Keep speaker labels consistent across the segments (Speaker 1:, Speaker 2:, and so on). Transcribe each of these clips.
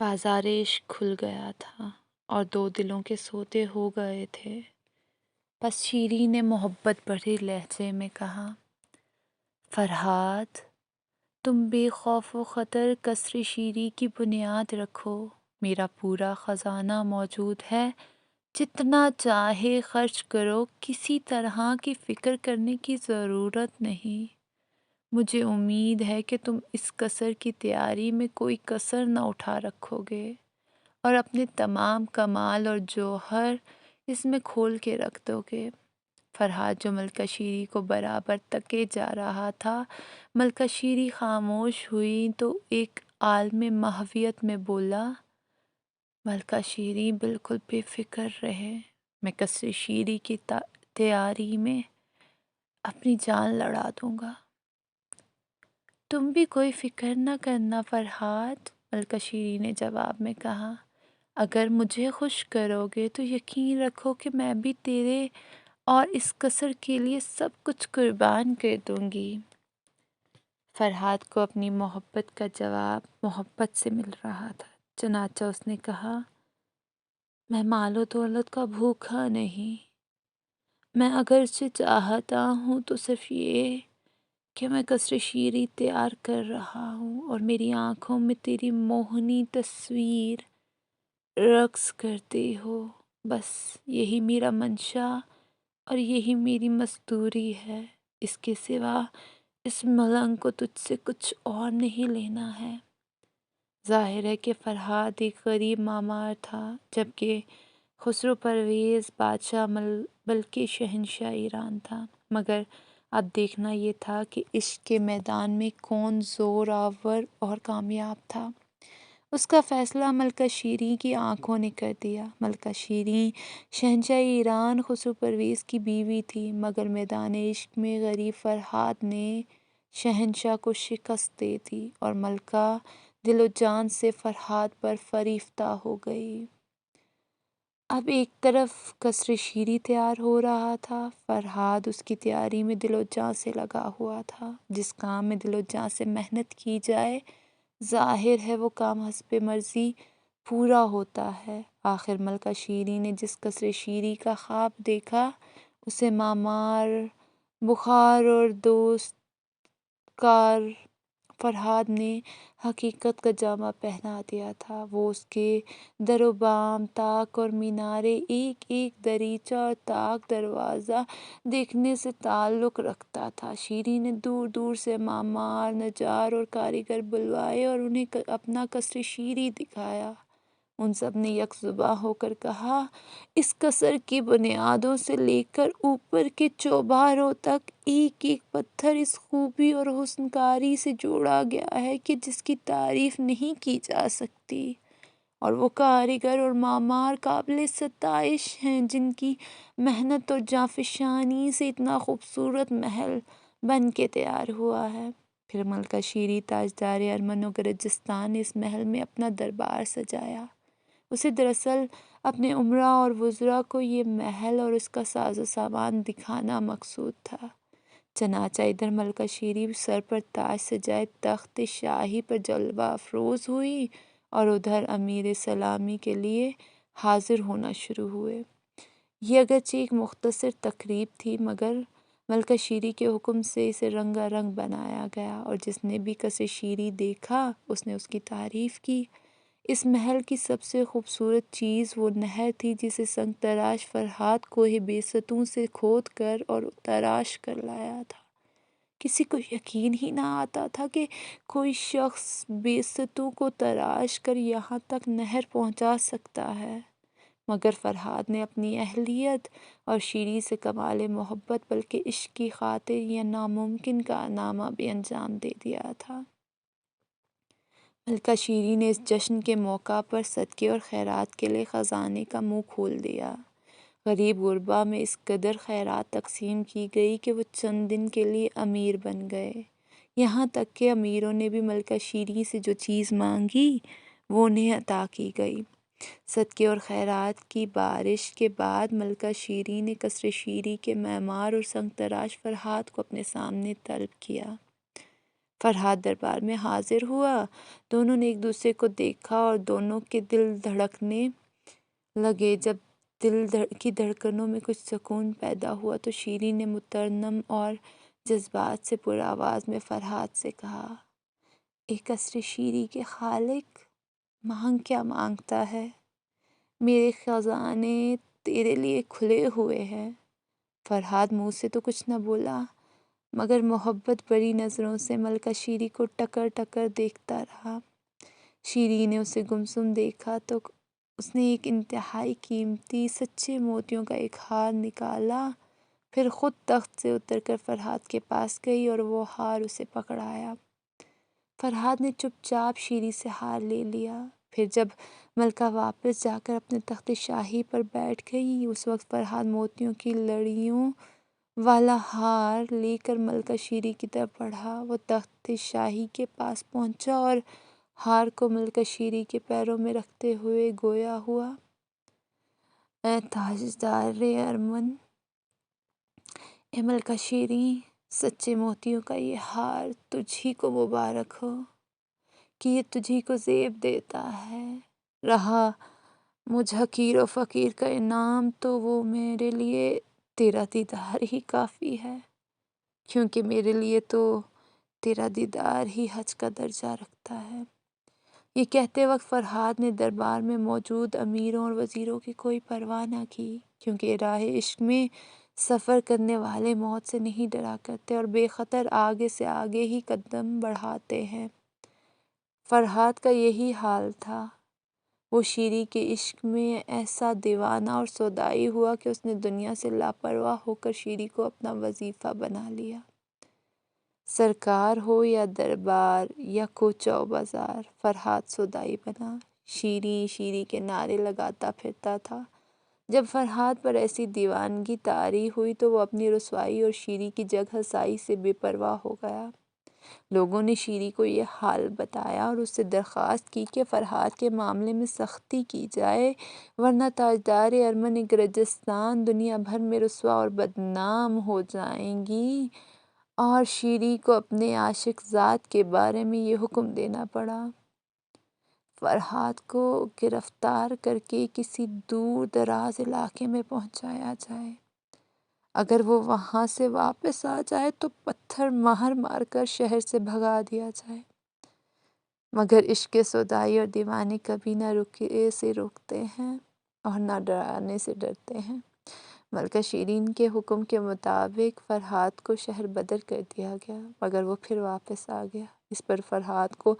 Speaker 1: بازار عشق کھل گیا تھا اور دو دلوں کے سوتے ہو گئے تھے۔ بس شیریں نے محبت بھرے لہجے میں کہا، فرحاد، تم بے خوف و خطر قصر شیری کی بنیاد رکھو۔ میرا پورا خزانہ موجود ہے، جتنا چاہے خرچ کرو، کسی طرح کی فکر کرنے کی ضرورت نہیں۔ مجھے امید ہے کہ تم اس قصر کی تیاری میں کوئی کسر نہ اٹھا رکھو گے اور اپنے تمام کمال اور جوہر اس میں کھول کے رکھ دو گے۔ فرحاد جو ملکہ شیری کو برابر تکے جا رہا تھا، ملکہ شیری خاموش ہوئی تو ایک عالم محویت میں بولا، ملکہ شیری بالکل بے فکر رہے، میں قصر شیری کی تیاری میں اپنی جان لڑا دوں گا۔ تم بھی کوئی فکر نہ کرنا فرحاد، ملکہ شیری نے جواب میں کہا، اگر مجھے خوش کرو گے تو یقین رکھو کہ میں بھی تیرے اور اس قصر کے لیے سب کچھ قربان کر دوں گی۔ فرحاد کو اپنی محبت کا جواب محبت سے مل رہا تھا، چنانچہ اس نے کہا، میں مال و دولت کا بھوکا نہیں، میں اگرچہ چاہتا ہوں تو صرف یہ کہ میں قصر شیری تیار کر رہا ہوں اور میری آنکھوں میں تیری موہنی تصویر رقص کرتی ہو، بس یہی میرا منشا اور یہی میری مزدوری ہے۔ اس کے سوا اس ملنگ کو تجھ سے کچھ اور نہیں لینا ہے۔ ظاہر ہے کہ فرحاد ایک غریب معمار تھا، جبکہ خسرو پرویز بادشاہ بلکہ شہنشاہ ایران تھا، مگر اب دیکھنا یہ تھا کہ عشق کے میدان میں کون زور آور اور کامیاب تھا۔ اس کا فیصلہ ملکہ شیریں کی آنکھوں نے کر دیا۔ ملکہ شیریں شہنشاہ ایران خسرو پرویز کی بیوی تھی، مگر میدان عشق میں غریب فرحاد نے شہنشاہ کو شکست دے دی اور ملکہ دل و جان سے فرحاد پر فریفتہ ہو گئی۔ اب ایک طرف قصر شیری تیار ہو رہا تھا، فرحاد اس کی تیاری میں دل و جان سے لگا ہوا تھا۔ جس کام میں دل و جان سے محنت کی جائے، ظاہر ہے وہ کام حسب مرضی پورا ہوتا ہے۔ آخر ملکہ شیریں نے جس قصر شیری کا خواب دیکھا، اسے معمار، بخار اور دوست کار فرحاد نے حقیقت کا جامہ پہنا دیا تھا۔ وہ اس کے در و بام، طاق اور مینارے، ایک ایک دریچہ اور طاق دروازہ دیکھنے سے تعلق رکھتا تھا۔ شیریں نے دور دور سے معمار، نجار اور کاریگر بلوائے اور انہیں اپنا قصر شیری دکھایا۔ ان سب نے یک زباں ہو کر کہا، اس قصر کی بنیادوں سے لے کر اوپر کے چوباروں تک ایک ایک پتھر اس خوبی اور حسن کاری سے جوڑا گیا ہے کہ جس کی تعریف نہیں کی جا سکتی، اور وہ کاریگر اور معمار قابل ستائش ہیں جن کی محنت اور جانفشانی سے اتنا خوبصورت محل بن کے تیار ہوا ہے۔ پھر ملکہ شیریں تاجدار ارمن و گرجستان نے اس محل میں اپنا دربار سجایا۔ اسے دراصل اپنے امراء اور وزراء کو یہ محل اور اس کا ساز و سامان دکھانا مقصود تھا۔ چنانچہ ادھر ملکہ شیریں سر پر تاج سجائے تخت شاہی پر جلوہ افروز ہوئی اور ادھر امیر سلامی کے لیے حاضر ہونا شروع ہوئے۔ یہ اگرچہ ایک مختصر تقریب تھی، مگر ملکہ شیریں کے حکم سے اسے رنگا رنگ بنایا گیا اور جس نے بھی قصر شیریں دیکھا اس نے اس کی تعریف کی۔ اس محل کی سب سے خوبصورت چیز وہ نہر تھی جسے سنگ تراش فرحاد کوہ بیستوں سے کھود کر اور تراش کر لایا تھا۔ کسی کو یقین ہی نہ آتا تھا کہ کوئی شخص بیستوں کو تراش کر یہاں تک نہر پہنچا سکتا ہے، مگر فرحاد نے اپنی اہلیت اور شیریں سے کمال محبت بلکہ عشق کی خاطر یہ ناممکن کارنامہ بھی انجام دے دیا تھا۔ ملکہ شیریں نے اس جشن کے موقع پر صدقے اور خیرات کے لیے خزانے کا منہ کھول دیا۔ غریب غربا میں اس قدر خیرات تقسیم کی گئی کہ وہ چند دن کے لیے امیر بن گئے۔ یہاں تک کہ امیروں نے بھی ملکہ شیریں سے جو چیز مانگی وہ انہیں عطا کی گئی۔ صدقے اور خیرات کی بارش کے بعد ملکہ شیریں نے قصر شیری کے معمار اور سنگ تراش فرحاد کو اپنے سامنے طلب کیا۔ فرحات دربار میں حاضر ہوا۔ دونوں نے ایک دوسرے کو دیکھا اور دونوں کے دل دھڑکنے لگے۔ جب دل کی دھڑکنوں میں کچھ سکون پیدا ہوا تو شیریں نے مترنم اور جذبات سے پر آواز میں فرحات سے کہا، اے قصر شیری کے خالق، مانگ کیا مانگتا ہے؟ میرے خزانے تیرے لیے کھلے ہوئے ہیں۔ فرحات منہ سے تو کچھ نہ بولا مگر محبت بھری نظروں سے ملکہ شیری کو ٹکر ٹکر دیکھتا رہا۔ شیریں نے اسے گمسم دیکھا تو اس نے ایک انتہائی قیمتی سچے موتیوں کا ایک ہار نکالا، پھر خود تخت سے اتر کر فرحات کے پاس گئی اور وہ ہار اسے پکڑایا۔ فرحات نے چپ چاپ شیریں سے ہار لے لیا۔ پھر جب ملکہ واپس جا کر اپنے تخت شاہی پر بیٹھ گئی، اس وقت فرحات موتیوں کی لڑیوں والا ہار لے کر ملکہ شیریں کی طرف بڑھا۔ وہ تخت شاہی کے پاس پہنچا اور ہار کو ملکہ شیریں کے پیروں میں رکھتے ہوئے گویا ہوا، اے تاجدار ارمن، اے ملکہ شیریں، سچے موتیوں کا یہ ہار تجھی کو مبارک ہو کہ یہ تجھی کو زیب دیتا ہے۔ رہا مجھ حقیر و فقیر کا انعام تو وہ میرے لیے تیرا دیدار ہی کافی ہے، کیونکہ میرے لیے تو تیرا دیدار ہی حج کا درجہ رکھتا ہے۔ یہ کہتے وقت فرحات نے دربار میں موجود امیروں اور وزیروں کی کوئی پرواہ نہ کی، کیونکہ راہ عشق میں سفر کرنے والے موت سے نہیں ڈرا کرتے اور بے خطر آگے سے آگے ہی قدم بڑھاتے ہیں۔ فرحات کا یہی حال تھا۔ وہ شیریں کے عشق میں ایسا دیوانہ اور سودائی ہوا کہ اس نے دنیا سے لاپرواہ ہو کر شیریں کو اپنا وظیفہ بنا لیا۔ سرکار ہو یا دربار یا کوچہ و بازار، فرحات سودائی بنا، شیریں شیریں کے نعرے لگاتا پھرتا تھا۔ جب فرحات پر ایسی دیوانگی طاری ہوئی تو وہ اپنی رسوائی اور شیریں کی جگ ہنسائی سے بے پرواہ ہو گیا۔ لوگوں نے شیریں کو یہ حال بتایا اور اس سے درخواست کی کہ فرحات کے معاملے میں سختی کی جائے، ورنہ تاجدار ارمن گرجستان دنیا بھر میں رسوا اور بدنام ہو جائیں گی۔ اور شیریں کو اپنے عاشق ذات کے بارے میں یہ حکم دینا پڑا، فرحات کو گرفتار کر کے کسی دور دراز علاقے میں پہنچایا جائے۔ اگر وہ وہاں سے واپس آ جائے تو پتھر مار مار کر شہر سے بھگا دیا جائے۔ مگر عشق سودائی اور دیوانے کبھی نہ رکے سے روکتے ہیں اور نہ ڈرانے سے ڈرتے ہیں۔ ملکہ شیریں کے حکم کے مطابق فرحات کو شہر بدر کر دیا گیا، مگر وہ پھر واپس آ گیا۔ اس پر فرحات کو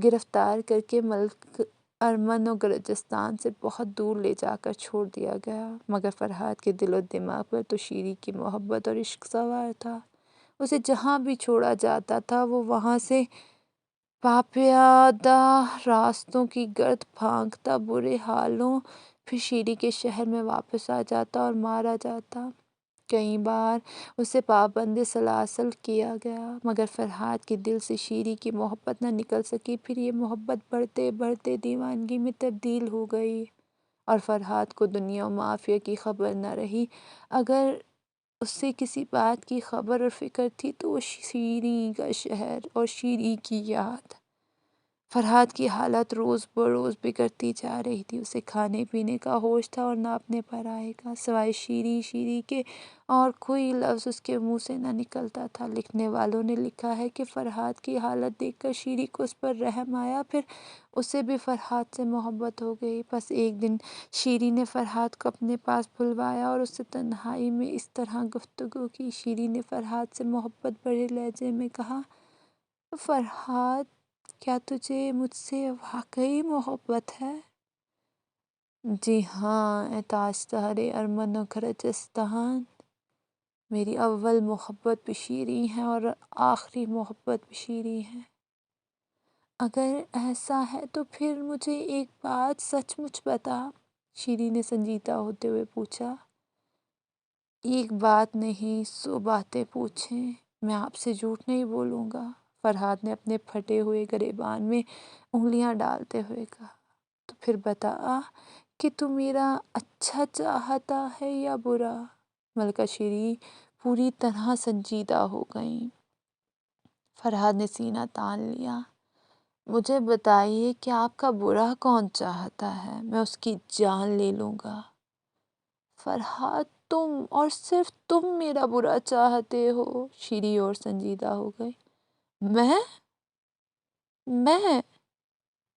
Speaker 1: گرفتار کر کے ملک ارمن و گرجستان سے بہت دور لے جا کر چھوڑ دیا گیا، مگر فرحات کے دل و دماغ پر تو شیریں کی محبت اور عشق سوار تھا۔ اسے جہاں بھی چھوڑا جاتا تھا وہ وہاں سے پاپیادہ راستوں کی گرد پھانکتا برے حالوں پھر شیریں کے شہر میں واپس آ جاتا اور مارا جاتا۔ کئی بار اسے پابند سلاسل کیا گیا، مگر فرحات کے دل سے شیریں کی محبت نہ نکل سکی۔ پھر یہ محبت بڑھتے بڑھتے دیوانگی میں تبدیل ہو گئی اور فرحات کو دنیا و معافیہ کی خبر نہ رہی۔ اگر اسے کسی بات کی خبر اور فکر تھی تو وہ شیریں کا شہر اور شیریں کی یاد۔ فرحات کی حالت روز بروز بگڑتی جا رہی تھی۔ اسے کھانے پینے کا ہوش تھا اور نہ اپنے پرائے کا، سوائے شیریں شیریں کے اور کوئی لفظ اس کے منہ سے نہ نکلتا تھا۔ لکھنے والوں نے لکھا ہے کہ فرحات کی حالت دیکھ کر شیریں کو اس پر رحم آیا، پھر اسے بھی فرحات سے محبت ہو گئی۔ بس ایک دن شیریں نے فرحات کو اپنے پاس بلوایا اور اس سے تنہائی میں اس طرح گفتگو کی۔ شیریں نے فرحات سے محبت بھرے لہجے میں کہا، فرحات، کیا تجھے مجھ سے واقعی محبت ہے؟ جی ہاں اے تاجدار ارمن و گرجستان، میری اول محبت بھی شیریں ہے اور آخری محبت بھی شیریں ہے۔ اگر ایسا ہے تو پھر مجھے ایک بات سچ مچ بتا، شیریں نے سنجیدہ ہوتے ہوئے پوچھا۔ ایک بات نہیں، 100 باتیں پوچھیں، میں آپ سے جھوٹ نہیں بولوں گا، فرحات نے اپنے پھٹے ہوئے گریبان میں انگلیاں ڈالتے ہوئے کہا۔ تو پھر بتا کہ تو میرا اچھا چاہتا ہے یا برا؟ ملکہ شیریں پوری طرح سنجیدہ ہو گئیں۔ فرحاد نے سینہ تان لیا۔ مجھے بتائیے کہ آپ کا برا کون چاہتا ہے، میں اس کی جان لے لوں گا۔ فرحاد، تم اور صرف تم میرا برا چاہتے ہو، شیری اور سنجیدہ ہو گئی۔ میں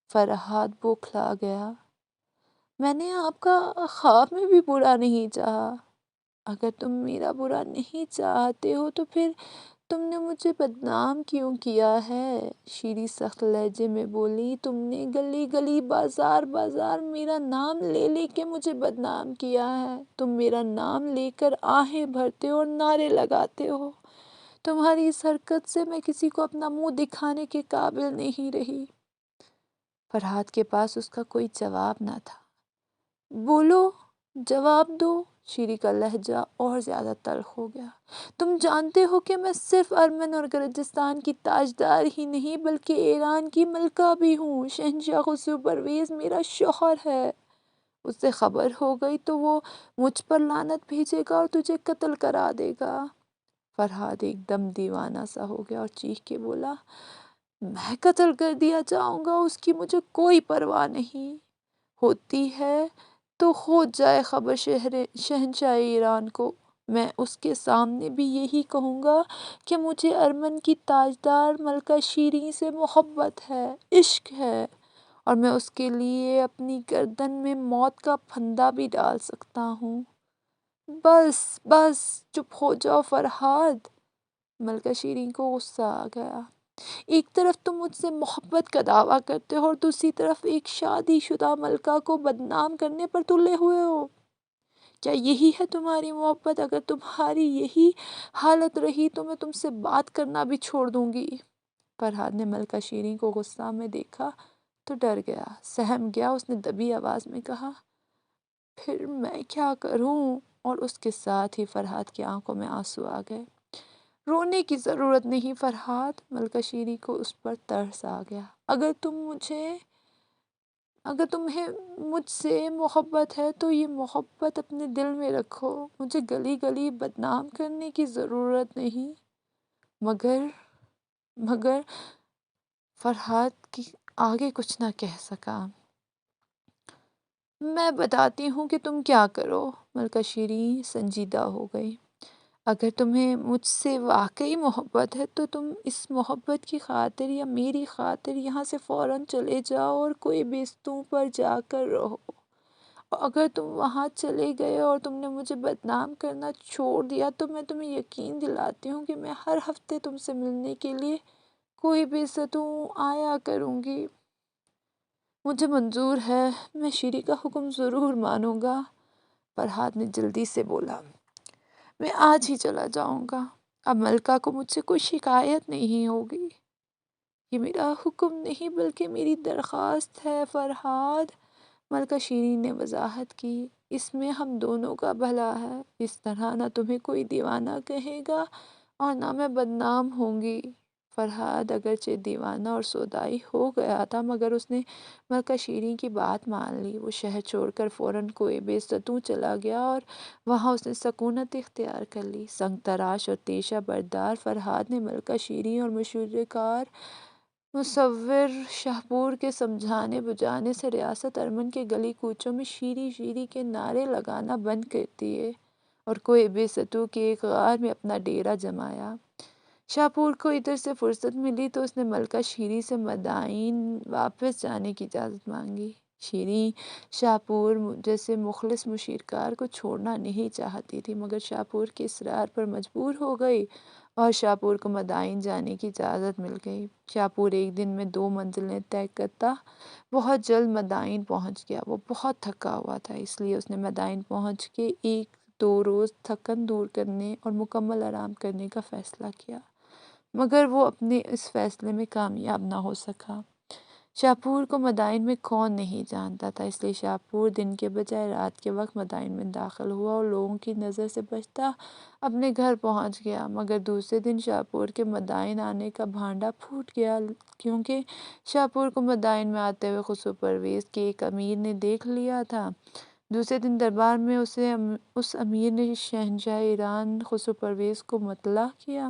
Speaker 1: فرحاد بوکھلا گیا۔ میں نے آپ کا خواب میں بھی برا نہیں چاہا۔ اگر تم میرا برا نہیں چاہتے ہو تو پھر تم نے مجھے بدنام کیوں کیا ہے؟ شیری سخت لہجے میں بولی۔ تم نے گلی گلی بازار بازار میرا نام لے لے کے مجھے بدنام کیا ہے۔ تم میرا نام لے کر آہیں بھرتے ہو اور نعرے لگاتے ہو۔ تمہاری اس حرکت سے میں کسی کو اپنا منہ دکھانے کے قابل نہیں رہی۔ فرحاد کے پاس اس کا کوئی جواب نہ تھا۔ بولو، جواب دو۔ شیری کا لہجہ اور زیادہ تلخ ہو گیا۔ تم جانتے ہو کہ میں صرف ارمن اور گرجستان کی تاجدار ہی نہیں بلکہ ایران کی ملکہ بھی ہوں۔ شہنشاہ خسرو پرویز میرا شوہر ہے۔ اس سے خبر ہو گئی تو وہ مجھ پر لعنت بھیجے گا اور تجھے قتل کرا دے گا۔ فرحاد ایک دم دیوانہ سا ہو گیا اور چیخ کے بولا، میں قتل کر دیا جاؤں گا، اس کی مجھے کوئی پرواہ نہیں۔ ہوتی ہے تو ہو جائے خبر شہنشاہ ایران کو۔ میں اس کے سامنے بھی یہی کہوں گا کہ مجھے ارمن کی تاجدار ملکہ شیریں سے محبت ہے، عشق ہے، اور میں اس کے لیے اپنی گردن میں موت کا پھندا بھی ڈال سکتا ہوں۔ بس بس چپ ہو جاؤ فرحاد۔ ملکہ شیریں کو غصہ آ گیا۔ ایک طرف تم مجھ سے محبت کا دعویٰ کرتے ہو اور دوسری طرف ایک شادی شدہ ملکہ کو بدنام کرنے پر تلے ہوئے ہو۔ کیا یہی ہے تمہاری محبت؟ اگر تمہاری یہی حالت رہی تو میں تم سے بات کرنا بھی چھوڑ دوں گی۔ فرحاد نے ملکہ شیریں کو غصہ میں دیکھا تو ڈر گیا، سہم گیا۔ اس نے دبی آواز میں کہا، پھر میں کیا کروں؟ اور اس کے ساتھ ہی فرحاد کی آنکھوں میں آنسو آ گئے۔ رونے کی ضرورت نہیں فرحاد۔ ملکہ شیریں کو اس پر ترس آ گیا۔ اگر تمہیں مجھ سے محبت ہے تو یہ محبت اپنے دل میں رکھو۔ مجھے گلی گلی بدنام کرنے کی ضرورت نہیں۔ مگر فرحاد کی آگے کچھ نہ کہہ سکا۔ میں بتاتی ہوں کہ تم کیا کرو۔ ملکہ شیریں سنجیدہ ہو گئی۔ اگر تمہیں مجھ سے واقعی محبت ہے تو تم اس محبت کی خاطر یا میری خاطر یہاں سے فوراً چلے جاؤ اور کوئی بیستوں پر جا کر رہو۔ اور اگر تم وہاں چلے گئے اور تم نے مجھے بدنام کرنا چھوڑ دیا تو میں تمہیں یقین دلاتی ہوں کہ میں ہر ہفتے تم سے ملنے کے لیے کوئی بیستوں آیا کروں گی۔ مجھے منظور ہے، میں شیری کا حکم ضرور مانوں گا۔ فرحاد نے جلدی سے بولا، میں آج ہی چلا جاؤں گا۔ اب ملکہ کو مجھ سے کوئی شکایت نہیں ہوگی۔ یہ میرا حکم نہیں بلکہ میری درخواست ہے فرحاد۔ ملکہ شیریں نے وضاحت کی، اس میں ہم دونوں کا بھلا ہے۔ اس طرح نہ تمہیں کوئی دیوانہ کہے گا اور نہ میں بدنام ہوں گی۔ فرحاد اگرچہ دیوانہ اور سودائی ہو گیا تھا مگر اس نے ملکہ شیریں کی بات مان لی۔ وہ شہر چھوڑ کر فوراً کوئے بیستوں چلا گیا اور وہاں اس نے سکونت اختیار کر لی۔ سنگ تراش اور تیشہ بردار فرحاد نے ملکہ شیریں اور مشورہ کار مصور شاہپور کے سمجھانے بجھانے سے ریاست ارمن کے گلی کوچوں میں شیری شیری کے نعرے لگانا بند کر دیے اور کوئے بیستوں کے ایک غار میں اپنا ڈیرا جمایا۔ شاہپور کو ادھر سے فرصت ملی تو اس نے ملکہ شیریں سے مدائن واپس جانے کی اجازت مانگی۔ شیریں شاہپور جیسے مخلص مشیرکار کو چھوڑنا نہیں چاہتی تھی مگر شاہپور کے اصرار پر مجبور ہو گئی اور شاہپور کو مدائن جانے کی اجازت مل گئی۔ شاہپور ایک دن میں 2 منزلیں طے کرتا بہت جلد مدائن پہنچ گیا۔ وہ بہت تھکا ہوا تھا، اس لیے اس نے مدائن پہنچ کے 1-2 روز تھکن دور کرنے اور مکمل آرام کرنے کا فیصلہ کیا مگر وہ اپنے اس فیصلے میں کامیاب نہ ہو سکا۔ شاہپور کو مدائن میں کون نہیں جانتا تھا، اس لیے شاہپور دن کے بجائے رات کے وقت مدائن میں داخل ہوا اور لوگوں کی نظر سے بچتا اپنے گھر پہنچ گیا۔ مگر دوسرے دن شاہپور کے مدائن آنے کا بھانڈا پھوٹ گیا کیونکہ شاہپور کو مدائن میں آتے ہوئے خسرو پرویز کے ایک امیر نے دیکھ لیا تھا۔ دوسرے دن دربار میں اس امیر نے شہنشاہ ایران خسرو پرویز کو مطلع کیا۔